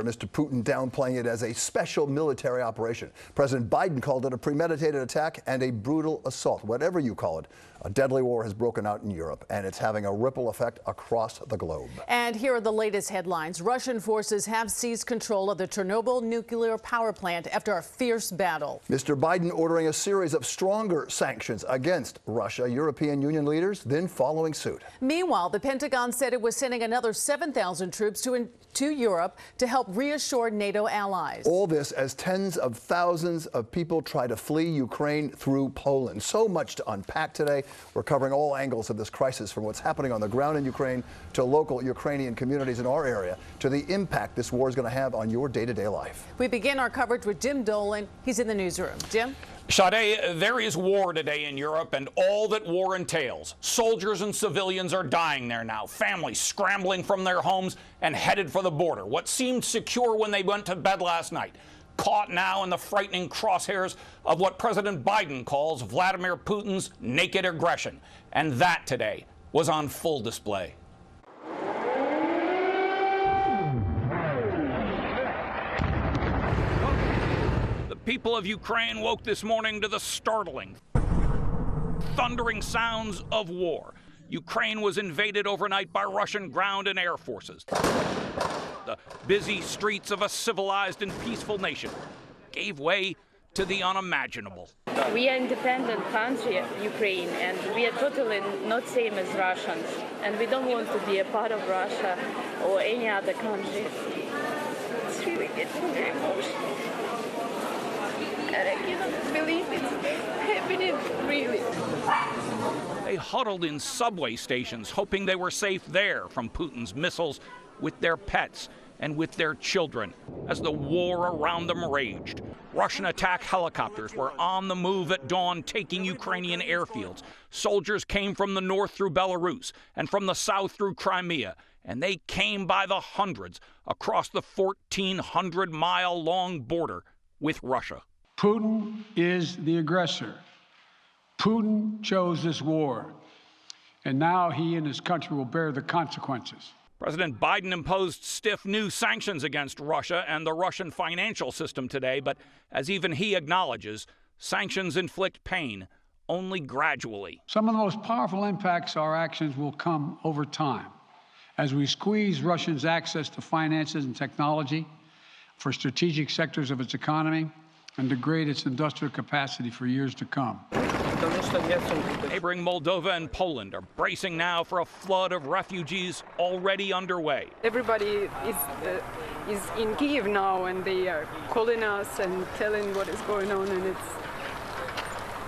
Mr. Putin downplaying it as a special military operation. President Biden called it a premeditated attack and a brutal assault. Whatever you call it, a deadly war has broken out in Europe, and it's having a ripple effect across the globe. And here are the latest headlines. Russian forces have seized control of the Chernobyl nuclear power plant after a fierce battle. Mr. Biden ordering a series of stronger sanctions against Russia. European Union leaders then following suit. Meanwhile, the Pentagon said it was sending another 7,000 troops to Europe to help reassure NATO allies. All this as tens of thousands of people try to flee Ukraine through Poland. So much to unpack today. We're covering all angles of this crisis, from what's happening on the ground in Ukraine to local Ukrainian communities in our area, to the impact this war is going to have on your day-to-day life. We begin our coverage with Jim Dolan. He's in the newsroom. Jim? Sade, there is war today in Europe and all that war entails. Soldiers and civilians are dying there now, families scrambling from their homes and headed for the border. What seemed secure when they went to bed last night, caught now in the frightening crosshairs of what President Biden calls Vladimir Putin's naked aggression. And that today was on full display. People of Ukraine woke this morning to the startling, thundering sounds of war. Ukraine was invaded overnight by Russian ground and air forces. The busy streets of a civilized and peaceful nation gave way to the unimaginable. We are an independent country, Ukraine, and we are totally not same as Russians. And we don't want to be a part of Russia or any other country. It's really getting very emotional. And I cannot believe it's happening, really. They huddled in subway stations, hoping they were safe there from Putin's missiles, with their pets and with their children, as the war around them raged. Russian attack helicopters were on the move at dawn, taking Ukrainian airfields. Soldiers came from the north through Belarus and from the south through Crimea, and they came by the hundreds across the 1,400-mile-long border with Russia. Putin is the aggressor. Putin chose this war, and now he and his country will bear the consequences. President Biden imposed stiff new sanctions against Russia and the Russian financial system today, but as even he acknowledges, sanctions inflict pain only gradually. Some of the most powerful impacts our actions will come over time as we squeeze Russia's access to finances and technology for strategic sectors of its economy and degrade its industrial capacity for years to come. Neighboring Moldova and Poland are bracing now for a flood of refugees already underway. Everybody is in Kyiv now, and they are calling us and telling what is going on, and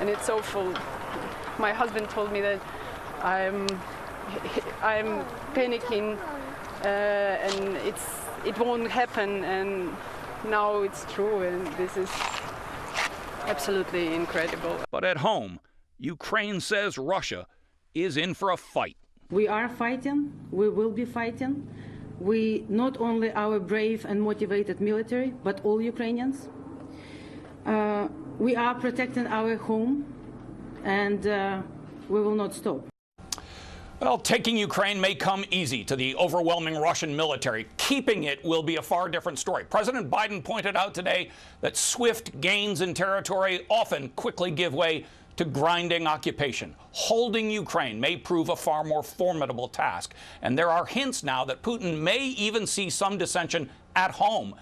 it's awful. My husband told me that I'm panicking, and it won't happen, and now it's true, and this is absolutely incredible. But at home, Ukraine says Russia is in for a fight. We are fighting. We will be fighting. We, not only our brave and motivated military, but all Ukrainians. We are protecting our home, and we will not stop. Well, taking Ukraine may come easy to the overwhelming Russian military. Keeping it will be a far different story. President Biden pointed out today that swift gains in territory often quickly give way to grinding occupation. Holding Ukraine may prove a far more formidable task. And there are hints now that Putin may even see some dissension at home